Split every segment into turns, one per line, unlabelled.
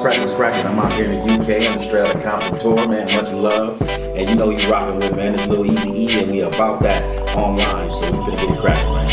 cracking. I'm out here in the UK. I'm straight out of Compton tour, man. Much love. And you know you rocking with, man. It's Lil Easy E, and we about that online. So we finna get it cracking, man.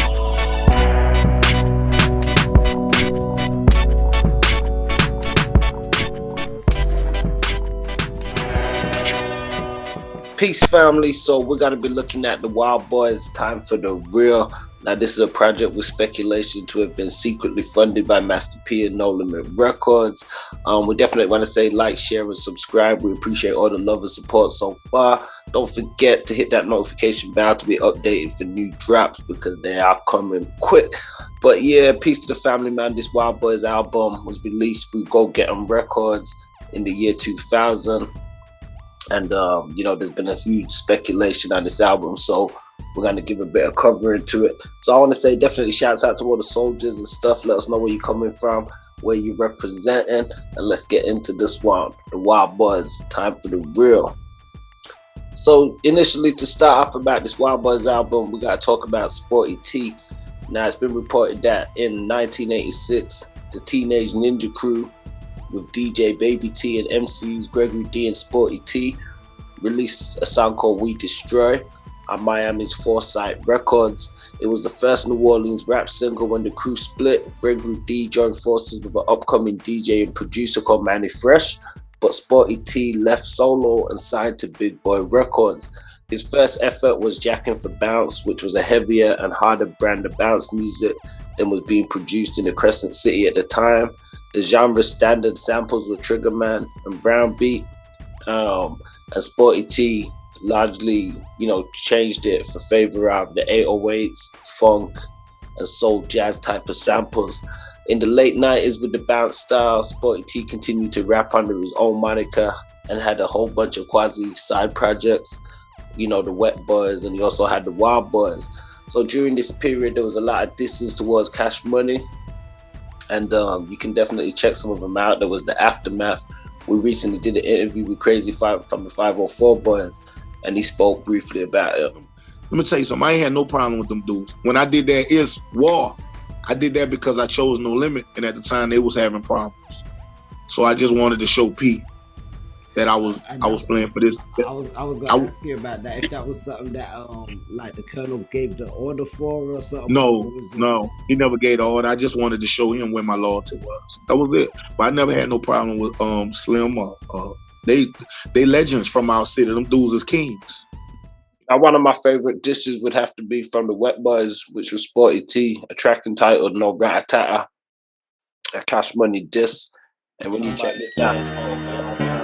Peace, family. So we're going to be looking at the Wild Boyz, Time for the Real. Now, this is a project with speculation to have been secretly funded by Master P and No Limit Records. We definitely want to say like, share, and subscribe. We appreciate all the love and support so far. Don't forget to hit that notification bell to be updated for new drops because they are coming quick. But yeah, peace to the family, man. This Wild Boyz album was released through Go Get 'Em Records in the year 2000. And, you know, there's been a huge speculation on this album, so we're going to give a bit of covering to it. So I want to say definitely shouts out to all the soldiers and stuff. Let us know where you're coming from, where you're representing, and let's get into this one, the Wild Boyz, Time for the Real. So initially, to start off about this Wild Boyz album, we got to talk about Sporty T. Now, it's been reported that in 1986, the Teenage Ninja Crew, with DJ Baby T and MCs Gregory D and Sporty T, released a song called We Destroy on Miami's Foresight Records. It was the first New Orleans rap single when the crew split. Gregory D joined forces with an upcoming DJ and producer called Manny Fresh, but Sporty T left solo and signed to Big Boy Records. His first effort was Jackin' for Bounce, which was a heavier and harder brand of bounce music than was being produced in the Crescent City at the time. The genre standard samples were Trigger Man and Brown B, and Sporty T largely, you know, changed it for favor of the 808s, funk, and soul jazz type of samples. In the late 90s with the bounce style, Sporty T continued to rap under his own moniker and had a whole bunch of quasi side projects, you know, the Wet Boys, and he also had the Wild Boyz. So during this period, there was a lot of distance towards Cash Money, and you can definitely check some of them out. There was the Aftermath. We recently did an interview with Crazy Five from the 504 Boys, and he spoke briefly about it.
Let me tell you something. I ain't had no problem with them dudes. When I did that It's War, I did that because I chose No Limit, and at the time they was having problems. So I just wanted to show P that I was playing for this.
I was gonna ask you about that. If that was something that like the Colonel gave the order for or something.
No, he never gave the order. I just wanted to show him where my loyalty was. That was it. But I never had no problem with Slim or they legends from our city. Them dudes is kings.
Now, one of my favorite dishes would have to be from the Wet Boys, which was Sporty T, a track entitled No Rat-a-Tata, a Cash Money diss. And when you check this out,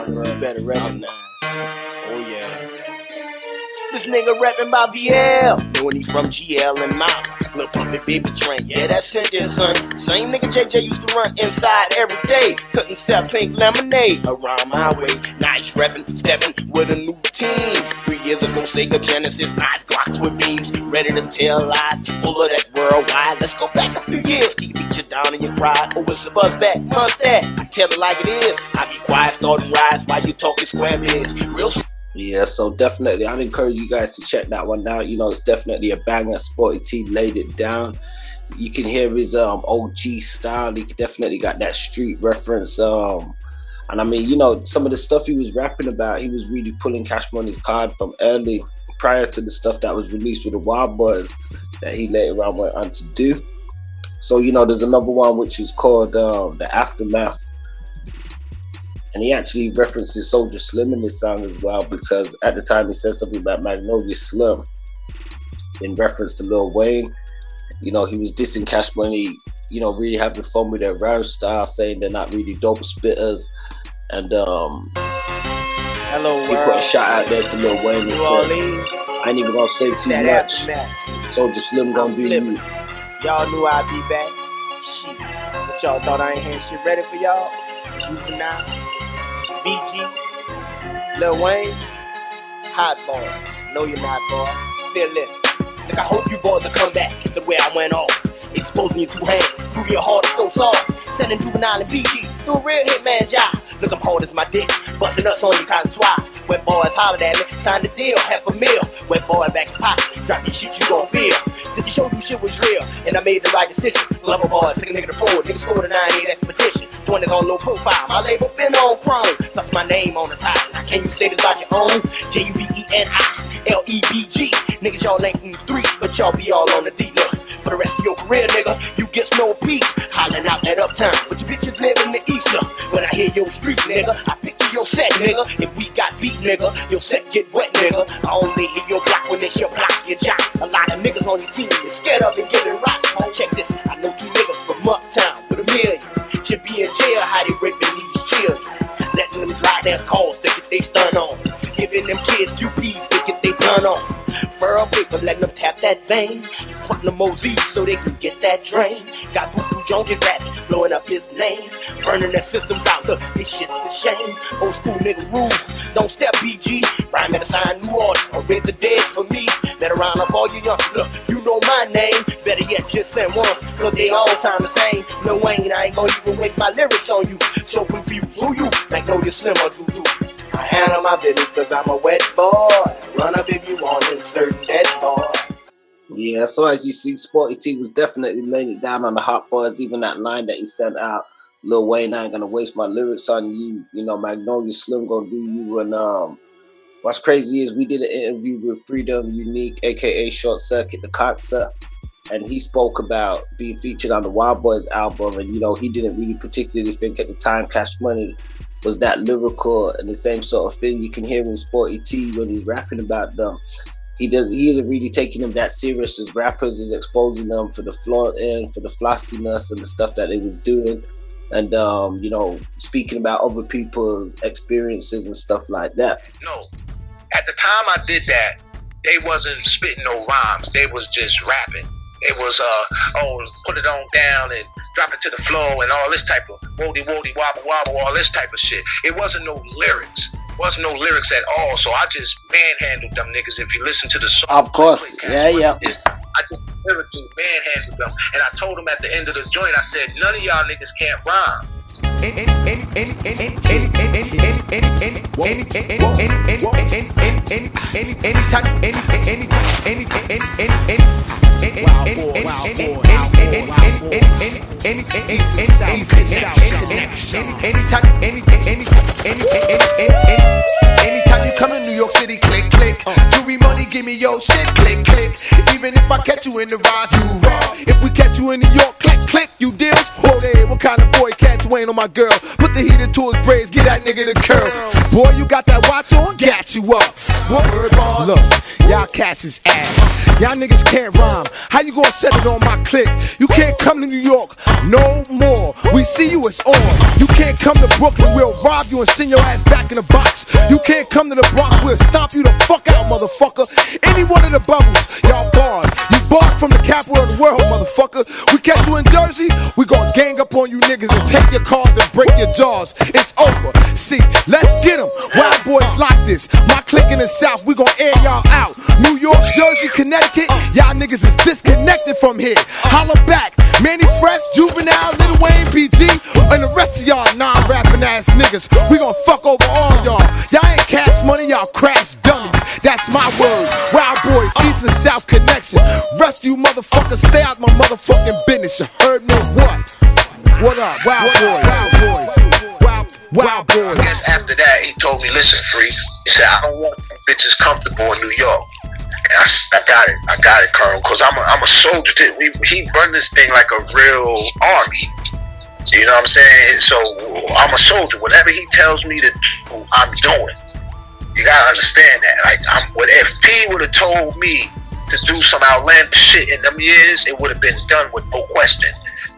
you better recognize. Oh yeah. This nigga rapping by VL. When he from GL and Mount. Lil Pumpy Baby Train. Yeah, that's it there, son. Same nigga JJ used to run inside every day. Couldn't sell pink lemonade around my way. Nice rapping, stepping with a new team. 3 years ago, Sega Genesis, nice Glocks with beams. Ready to tell lies, full of that worldwide. Let's go back a few years. He beat you down and you cry. Oh, it's a buzz back, must that. I tell it like it is. I be quiet, starting rise while you talking square biz. Real.
Yeah, so definitely, I'd encourage you guys to check that one out. You know, it's definitely a banger. Sporty T laid it down. You can hear his OG style. He definitely got that street reference. And I mean, you know, some of the stuff he was rapping about, he was really pulling Cash Money's card from early, prior to the stuff that was released with the Wild Boyz that he later on went on to do. So, you know, there's another one which is called The Aftermath. And he actually references Soulja Slim in this song as well, because at the time he said something about Magnolia Slim in reference to Lil Wayne. You know, he was dissing Cash Money, you know, really having fun with their rap style, saying they're not really dope spitters. And
hello,
he put a shout out there to Lil Wayne.
New Orleans.
I ain't even gonna say too much. Soulja Slim gonna be you.
Y'all knew I'd be back. Shit. But y'all thought I ain't had shit ready for y'all? Juvenile, BG, Lil Wayne, Hot Boys. No, you're not, boy. Feel this. Like, I hope you boys will come back the way I went off. Exposing your two hands, prove your heart is so soft. Sending Juvenile and BG, do a real hitman job. Look, I'm hard as my dick, busting us on your cotton swab. Wet boys hollered at me, signed the deal, $500,000. Wet boy back pocket, drop your shit you gon' feel. Did you show you shit was real, and I made the right decision. Lover boys, take a nigga to forward, nigga scored a 98 expedition. 20s on low profile. My label been on chrome. Plus my name on the title. Now can you say this about your own? JUBENILEBG. Niggas, y'all ain't in 3, but y'all be all on the D. Look, for the rest of your career, nigga, you get no peace. Hollering out that uptown, but you bitches live in the east. Look, when I hear your street, nigga, I picture your set, nigga. If we got beat, nigga, your set get wet, nigga. I only hit your block when it's your block, your jock. A lot of niggas on your team is scared of and giving rocks. Check this, I know 2 niggas from uptown with $1 million. Should be in jail, how they raping these children. Letting them drive their cars to get they stun on. Giving them kids QPs to get they gun on. Fur paper, letting them tap that vein. Frontin' the Mosey so they can get that drain. Got Boo Jones rap, blowing up his name. Burning their systems out, look, this shit's a shame. Old school nigga rules, don't step BG. Rhyme at a sign New Orleans, or raise the dead for me. Let around up all you young, look, you know my name. Better yet, just send one, cause they all sound the same. Lil Wayne, I ain't gonna even waste my lyrics on you. So confused, who you? Like know you slim or do. I handle my business cause I'm a wet boy. Run up if you want and search that boy.
Yeah, so as you see, Sporty T was definitely laying it down on the hot boys. Even that line that he sent out, Lil Wayne, I ain't gonna waste my lyrics on you. You know, Magnolia Slim gonna do you. And what's crazy is we did an interview with Freedom Unique, aka Short Circuit, the concert, and he spoke about being featured on the Wild Boyz album. And you know, he didn't really particularly think at the time Cash Money was that lyrical and the same sort of thing. You can hear in Sporty T when he's rapping about them. He isn't really taking them that serious as rappers. He's exposing them for the flaunting, for the flossiness and the stuff that they was doing. And, you know, speaking about other people's experiences and stuff like that.
No, at the time I did that, they wasn't spitting no rhymes. They was just rapping. It was, put it on down and drop it to the floor and all this type of woody wobble wobble, all this type of shit. It wasn't no lyrics. Wasn't no lyrics at all. So I just manhandled them niggas. If you listen to the song,
of course, yeah.
I just lyrically manhandled them, and I told them at the end of the joint, I said, none of y'all niggas can't rhyme.
Anytime you come to New York City, click, click. Jewelry money, give me your shit, click, click. Even if I catch you in the ride, you raw. If we catch you in New York, click, click. You deals? Hold it, what kind of boy catch Wayne on my girl? Put the heater to his braids, get that nigga the curl. Boy, you got that watch on? Gat you up. Look, y'all cats is ass. Y'all niggas can't rhyme. How you gonna set it on my click? You can't come to New York no more. We see you, it's on. You can't come to Brooklyn, we'll rob you and send your ass back in the box. You can't come to the Bronx, we'll stomp you the fuck out, motherfucker. Any one of the bubbles, y'all barred. You barred from the capital of the world, motherfucker. We catch you in Jersey, we gon' gang up on you niggas and take your cars and break your jaws. It's over. See, let's get them. Wild Boyz like this. My clique in the South, we gon' air y'all out. New York, Jersey, Connecticut, y'all niggas is disconnected from here. Holla back. Manny Fresh, Juvenile, Lil Wayne, PG, and the rest of y'all non-rapping ass niggas. We gon' fuck over all y'all. Y'all ain't Cash Money, y'all crash dummies. That's my word. Wild Boyz, East and South connection. Rest of you motherfuckers, stay out my motherfucking business. You heard me what? What up, Wild Boyz? Wild Boyz.
I guess after that, he told me, listen, Free. He said, I don't want them bitches comfortable in New York. And I got it, Colonel, because I'm a soldier. He run this thing like a real army. You know what I'm saying? So I'm a soldier. Whatever he tells me to do, I'm doing. You gotta understand that. Like, if P would have told me to do some outlandish shit in them years, it would have been done with no question.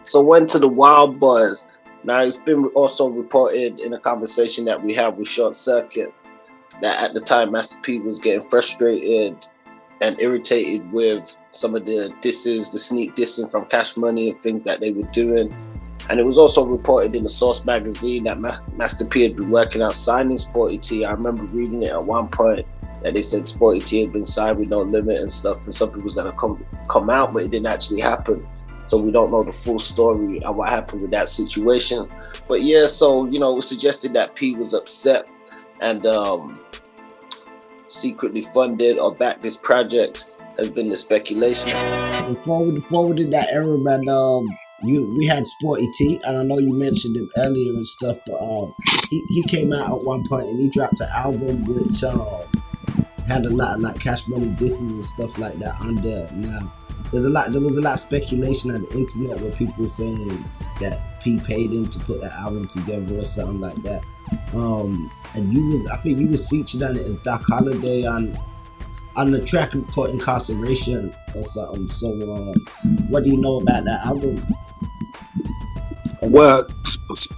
So went to the Wild Boyz. Now it's been also reported in a conversation that we had with Short Circuit that at the time Master P was getting frustrated and irritated with some of the disses, the sneak dissing from Cash Money and things that they were doing. And it was also reported in the Source magazine that Master P had been working out signing Sporty T. I remember reading it at one point that they said Sporty T had been signed with No Limit and stuff, and something was gonna come out, but it didn't actually happen. So we don't know the full story of what happened with that situation. But yeah, so, you know, it was suggested that P was upset and secretly funded or backed this project has been the speculation.
Before we did that era, man, we had Sporty T, and I know you mentioned him earlier and stuff, but he came out at one point and he dropped an album which had a lot of like Cash Money disses and stuff like that on there. Now there was a lot of speculation on the internet where people were saying that P paid him to put that album together or something like that. And I think you was featured on it as Doc Holliday on the track called Incarceration or something. So what do you know about that album?
Well,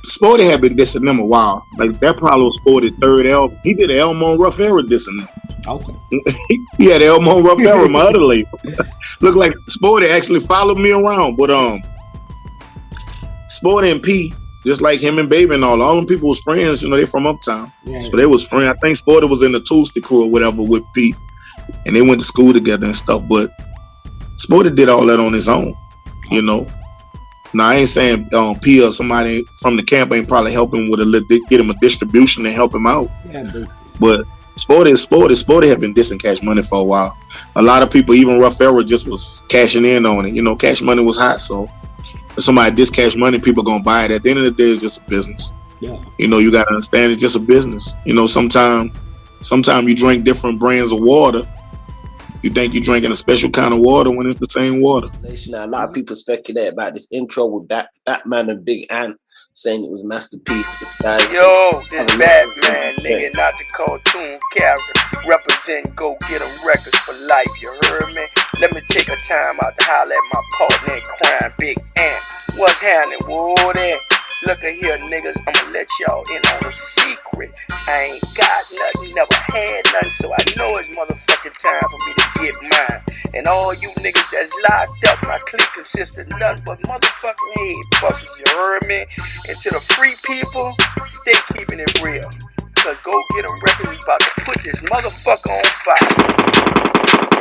Sporty had been dissing them a while. Like that probably was Sporty's third album. He did an Elmo Rough Era dissing them.
Okay.
He had Elmo Rough Era, my other label. Look like Sporty actually followed me around, but Sporty and P, just like him and Baby and all them people was friends. You know, they from Uptown, so they was friends. I think Sporty was in the Tuesday crew or whatever with P, and they went to school together and stuff. But Sporty did all that on his own, you know. Now I ain't saying P or somebody from the camp ain't probably helping with get him a distribution and help him out. Yeah, but Sporty had been dissing Cash Money for a while. A lot of people, even Rough Era, just was cashing in on it. You know, Cash Money was hot, so if somebody diss Cash Money, people gonna buy it. At the end of the day, it's just a business. Yeah. You know, you gotta understand it's just a business. You know, sometimes you drink different brands of water. You think you're drinking a special kind of water when it's the same water.
Now, a lot of people speculate about this intro with Batman and Big Ant saying it was Master P.
Yo, this Batman nigga, not the cartoon character. Represent Go Get 'em Records for life, you heard me? Let me take a time out to holler at my partner in crime, Big Ant. What's happening, Woody? Look at here, niggas, I'ma let y'all in on a secret. I ain't got nothing, never had nothing, so I know it's motherfucking time for me to get mine. And all you niggas that's locked up, my clique consists of nothing but motherfucking head busters, you heard me? And to the free people, stay keeping it real. Cause Go Get 'em Records is about to put this motherfucker on fire.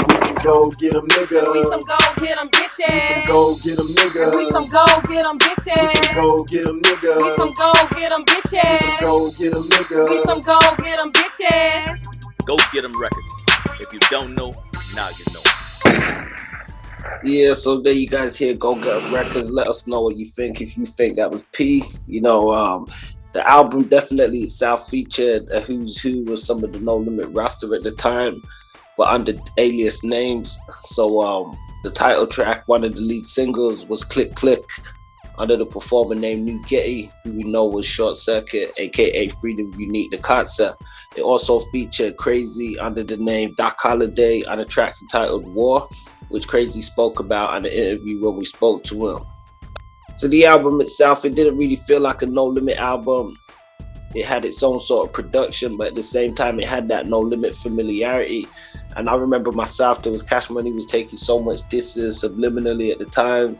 We some go get 'em niggas.
We some go get 'em bitches.
We some go get 'em niggas.
We some go get 'em bitches.
We some go get 'em niggas.
We some go get 'em bitches.
We some go get 'em niggas.
We some go get 'em bitches.
Go Get 'em Records. If you don't know, now you know.
Yeah, so there you guys hear Go Get 'em Records. Let us know what you think. If you think that was P, you know, the album definitely itself featured a who's who of some of the No Limit roster at the time, but under alias names. So the title track, one of the lead singles, was Click Click under the performer named New Getty, who we know was Short Circuit, aka Freedom Unique the Concept. It also featured Crazy under the name Doc Holliday on a track entitled War, which Crazy spoke about on the interview when we spoke to him. So the album itself, it didn't really feel like a No Limit album. It had its own sort of production, but at the same time, it had that No Limit familiarity. And I remember myself, there was Cash Money was taking so much disses subliminally at the time.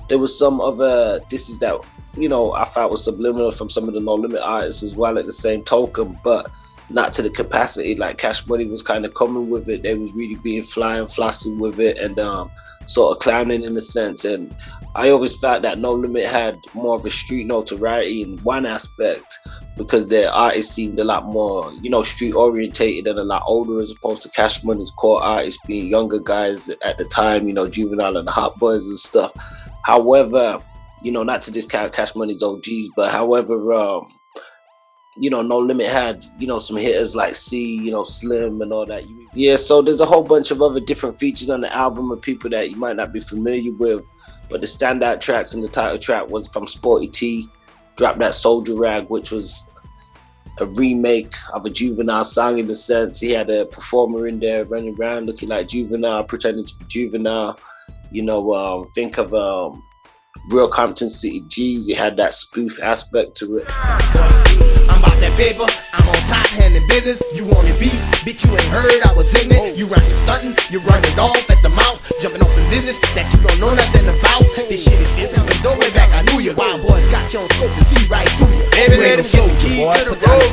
There was some other disses that, you know, I felt was subliminal from some of the No Limit artists as well at the same token, but not to the capacity. Like Cash Money was kind of coming with it. They was really being fly and flossy with it and sort of clowning in a sense. And I always felt that No Limit had more of a street notoriety in one aspect because their artists seemed a lot more, you know, street orientated and a lot older as opposed to Cash Money's core artists being younger guys at the time, you know, Juvenile and the Hot Boys and stuff. However, you know, not to discount Cash Money's OGs, but however, you know, No Limit had, you know, some hitters like C, you know, Slim and all that. Yeah, so there's a whole bunch of other different features on the album of people that you might not be familiar with, but the standout tracks and the title track was from Sporty T, dropped That Soulja Rag, which was a remake of a Juvenile song in a sense. He had a performer in there running around looking like Juvenile, pretending to be Juvenile. You know, think of Real Compton City G's. It had that spoof aspect to it.
I'm about that paper, I'm on top handling business. You wanted beef, bitch, you ain't heard I was in it. You running stunting, you running off at the mouth, jumping off the business that you don't know nothing about. This shit is different, but don't way back, I knew you. Wild Boyz got you on scope to see right through you. Baby, let him get the key to the road,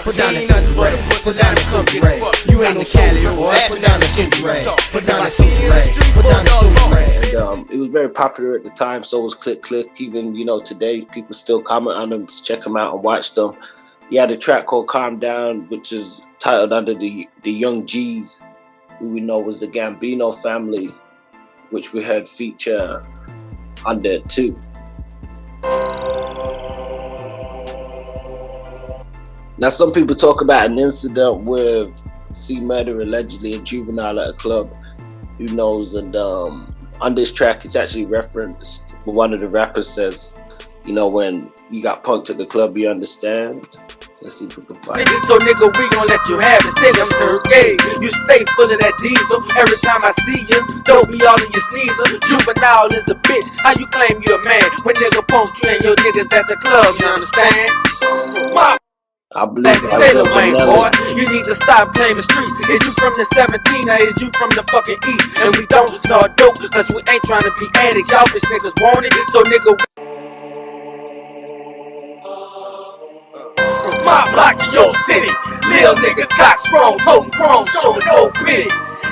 put down the Soulja Rag, put down the Soulja Rag. You ain't no Cali, boy, put down the Soulja Rag, put down the Soulja Rag, put down the Soulja Rag.
And it was very popular at the time, so was Click Click. Even, you know, today, people still comment on them, check them out and watch them. He had a track called Calm Down, which is titled under the Young G's, who we know was the Gambino family, which we heard feature on there too. Now, some people talk about an incident with C Murder allegedly a juvenile at a club. Who knows? And on this track, it's actually referenced. One of the rappers says, you know, when you got punked at the club, you understand. Let's see if we can find it.
So nigga, we gon' let you have it. Say them turkey. You stay full of that diesel. Every time I see you, don't be all in your sneezer. Juvenile is a bitch. How you claim you a man when nigga punked you and your niggas at the club? You understand?
I believe
Sailor Wayne, boy, you need to stop claiming streets. Is you from the 17 or is you from the fucking east? And we don't start dope, cause we ain't trying to be addicts. Y'all bitch niggas want it, so nigga. From my block to your city, lil niggas got strong, toting chrome, showing no pity.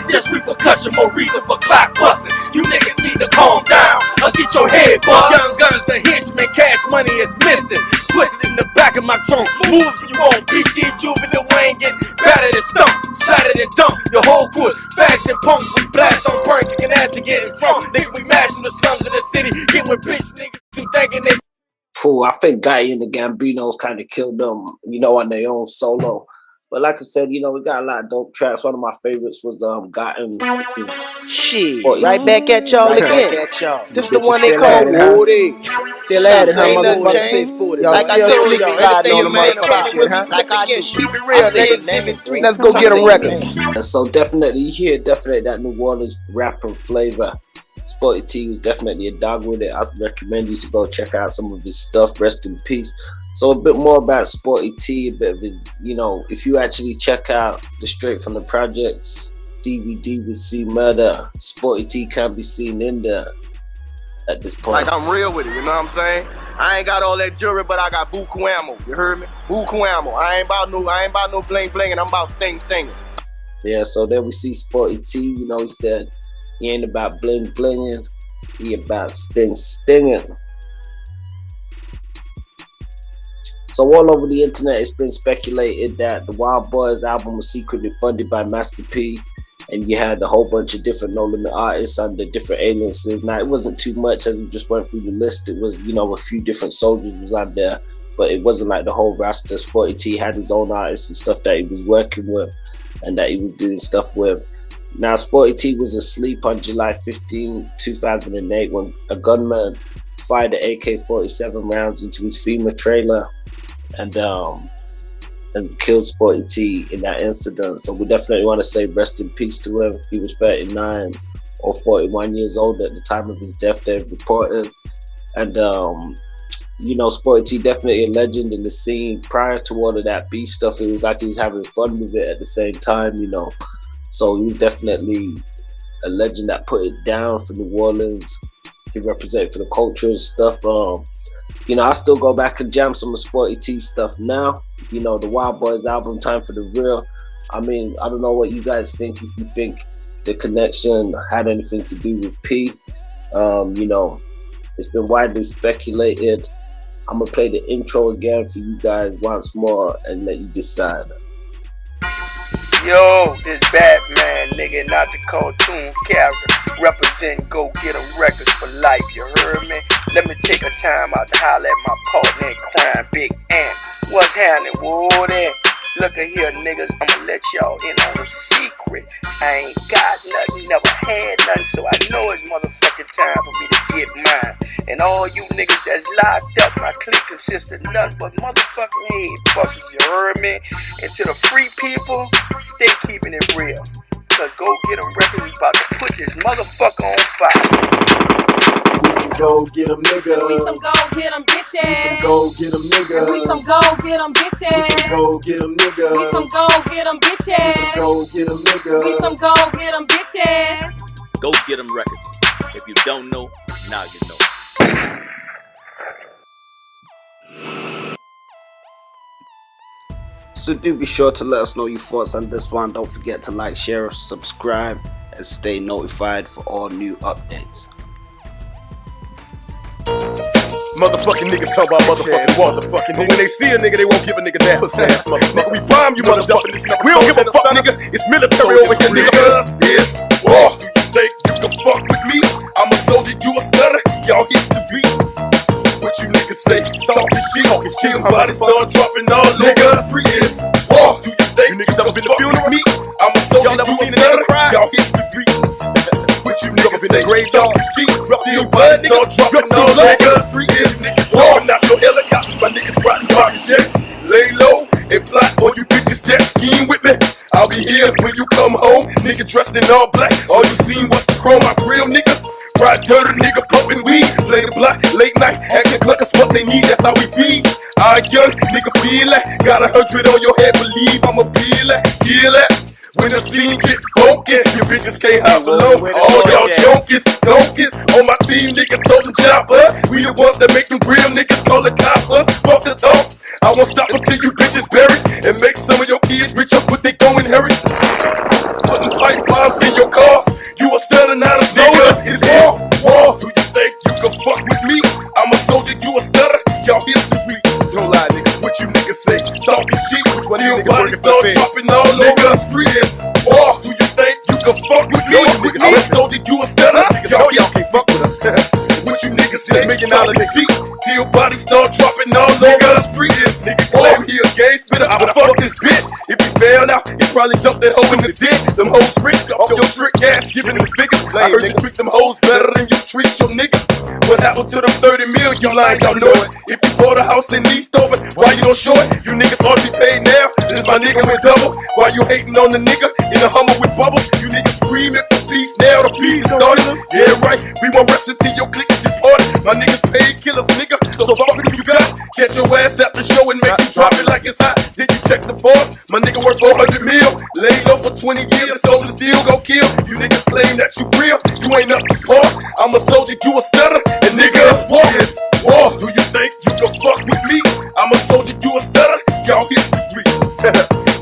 Just repercussion, more reason for clock busting. You niggas need to calm down or get your head bust. Young guns, the henchmen, cash money is missing. Twisted in the back of my trunk. Move if you want. BG Juvenile Wayne get battered and stumped, slattered and dumped. Your whole crew is fast and punk. We blast on burn, kicking ass and getting drunk. Nigga, we mash in the slums of the city. Get with bitch niggas who thinking they.
I think Guy and the Gambinos kind of killed them, you know, on their own solo. But like I said, you know, we got a lot of dope tracks. One of my favorites was Gotten.
Shit, right back at y'all again. This the one they call Woody. Still at it, huh, motherfucker? Like I told y'all, sliding on the motherfucking shit, huh? Like I just keep it real, nigga. Let's go get them records.
And so definitely, you hear definitely that New Orleans rapper flavor. Sporty T was definitely a dog with it. I recommend you to go check out some of his stuff. Rest in peace. So a bit more about Sporty T, a bit of his, you know, if you actually check out the Straight from the Projects DVD with C Murder, Sporty T can be seen in there at this point.
Like I'm real with it, you know what I'm saying? I ain't got all that jewelry, but I got buku ammo. You heard me? Buku ammo. I ain't about no bling bling, and I'm about stinging.
Yeah, so then we see Sporty T, you know, he said he ain't about bling blinging, he about stinging. So all over the internet, it's been speculated that the Wild Boyz album was secretly funded by Master P, and you had a whole bunch of different No Limit artists under different aliases. Now, it wasn't too much as we just went through the list. It was, you know, a few different soldiers was out there, but it wasn't like the whole roster. Sporty T had his own artists and stuff that he was working with and that he was doing stuff with. Now, Sporty T was asleep on July 15, 2008 when a gunman fired an AK-47 rounds into his FEMA trailer and killed Sporty T in that incident. So we definitely want to say rest in peace to him. He was 39 or 41 years old at the time of his death, they've reported. And you know, Sporty T definitely a legend in the scene. Prior to all of that beef stuff, it was like he was having fun with it at the same time, you know. So he was definitely a legend that put it down for New Orleans. He represented for the culture and stuff. You know, I still go back and jam some of Sporty T stuff now. You know, the Wild Boyz album, Time for the Real. I mean, I don't know what you guys think, if you think the connection had anything to do with P. You know, it's been widely speculated. I'm gonna play the intro again for you guys once more and let you decide.
Yo, this Batman nigga, not the cartoon character. Represent Go Get 'em Records for life, you heard me? Let me take a time out to holler at my partner in crime, Big Ant. What's happening, Woody? Look at here, niggas, I'ma let y'all in on a secret. I ain't got nothing, never had nothing, so I know it's motherfucking time for me to get mine. And all you niggas that's locked up, my clique consists of nothing but motherfucking head busters, you heard me? And to the free people, stay keeping it real. Cause Go Get 'em Records is about to put this motherfucker on fire.
We some go get 'em niggas.
We some go get 'em bitches.
We some go get 'em niggas.
We some go get 'em bitches.
We some go get 'em niggas.
We some go get 'em bitches.
Go get 'em niggas.
We some go get 'em bitches.
Go Get 'em Records. If you don't know, now you know.
So do be sure to let us know your thoughts on this one. Don't forget to like, share, subscribe, and stay notified for all new updates.
Motherfucking niggas talk about motherfucking nigga. When they see a nigga, they won't give a nigga that. Nigga, we bomb you, motherfuckers. We don't give a fuck, nigga. It's military over here, nigga. It's war. You think you can fuck with me? I'm a soldier, you a stunner. y'all history. What you niggas say? Talking shit, till body start dropping all niggas. Free is war. Do you think you niggas ever been to funeral me? I'm a soldier, y'all never seen a nigga cry? Y'all history. What you niggas say? Talking shit, till body start dropping all niggas. Free is war. Not no helicopters, my niggas riding pocket jets. Lay low and plot on you bitches that scheme with me. I'll be here when you come home, nigga dressed in all black. All you seen was the chrome, my real niggas. Ride dirty, nigga pumping weed. Play the block, late night, acting like us what they need, that's how we be. I young, nigga feel it. Got 100 on your head, believe I'ma feel it, feel it. When the scene get funky, you bitches can't hop alone. All y'all junkies, donkeys. On my team, nigga told them choppers. We the ones that make them real niggas call the coppers. Fuck the talk. I won't stop until you bitches bury and make some of your kids rich up what they go inherit. Putting pipe bombs in your cars. You a stunner, not a soldier. It's war. Do you think you can fuck with me? I'm a soldier, you a stunner. Y'all history. Don't lie, nigga. What you niggas say? Talking shit. Till body start dropping all over the streets. War. Do you think you can fuck with me? I'm a soldier, you a stunner. Y'all can't fuck with us. What you niggas say? $1 million nigga. Till body start dropping all over the streets. Nigga claim he a game spitter, but I fuck this bitch. If you fail now, he probably dumped that hoe in the ditch. Them hoes rich off your trick ass, giving them figures. I heard you treat them hoes better than you treat your niggas. What happened to them 30 mil? You lying, y'all know it. If you bought a house in Eastover, why you don't show it? You niggas ought to be paid now. This is my nigga with double. Why you hating on the nigga in a Hummer with bubbles? You niggas screaming for peace now. The peace started. Yeah, right. We won't rest until your clique is deported. My niggas paid killers, nigga. So fuck what you got. Get your ass out the show and make you drop it like it's hot. Did you check the force? My nigga work 400 mil. Laid low for 20 years. Soldier still gon' kill. You niggas claim that you real. You ain't up to par. I'm a soldier, you a stunner. And nigga, war is war. Do you think you can fuck with me? I'm a soldier, you a stunner. Y'all history.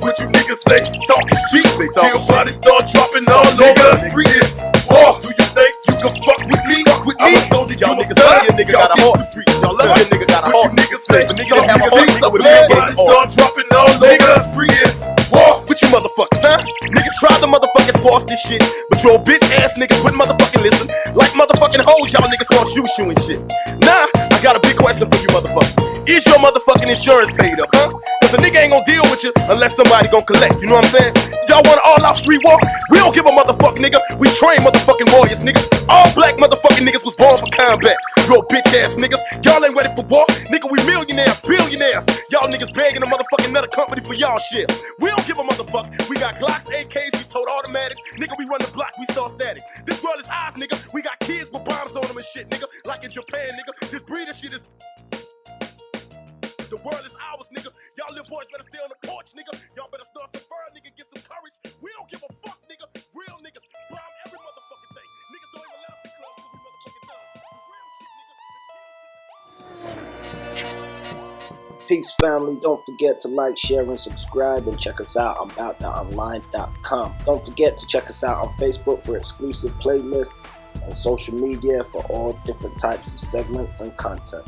What you niggas say? Talking shit. Till body start dropping all over the streets. War. Do you think you can fuck with me? I'm a soldier, y'all niggas love your nigga got a heart. Y'all love your nigga got a heart. Niggas say, but niggas have a heart. So body start dropping all over the streets. War. What you motherfuckers, huh? Niggas try to motherfucking squash this shit, but your bitch ass niggas wouldn't motherfucking listen. Like motherfucking hoes, y'all niggas want shoot you and shit. Nah, I got a big question for you motherfuckers. Is your motherfucking insurance paid up, huh? Cause a nigga ain't gonna deal with you unless somebody gonna collect, you know what I'm saying? Y'all want an all-out street war? We don't give a motherfuck, nigga. We train motherfucking warriors, nigga. All black motherfucking niggas was born for combat. Yo, bitch ass niggas, y'all ain't ready for war. Nigga, we millionaires, billionaires. Y'all niggas begging a motherfucking another company for y'all shit. We don't give a motherfuck. We got Glocks, AKs, we told automatics. Nigga, we run the block, we saw static. This world is ours, nigga. We got kids with bombs on them and shit, nigga. Like in Japan, nigga. This breeder shit is... The world is ours, nigga. Y'all little boys better stay on the porch, nigga. Y'all better start some fur, nigga. Get some courage. We don't give a fuck, nigga. Real niggas bomb every motherfucking thing. Niggas don't even let us get close to we motherfucking know. Real shit, nigga.
Peace, family. Don't forget to like, share, and subscribe, and check us out on AboutThatOnline.com. Don't forget to check us out on Facebook for exclusive playlists and social media for all different types of segments and content.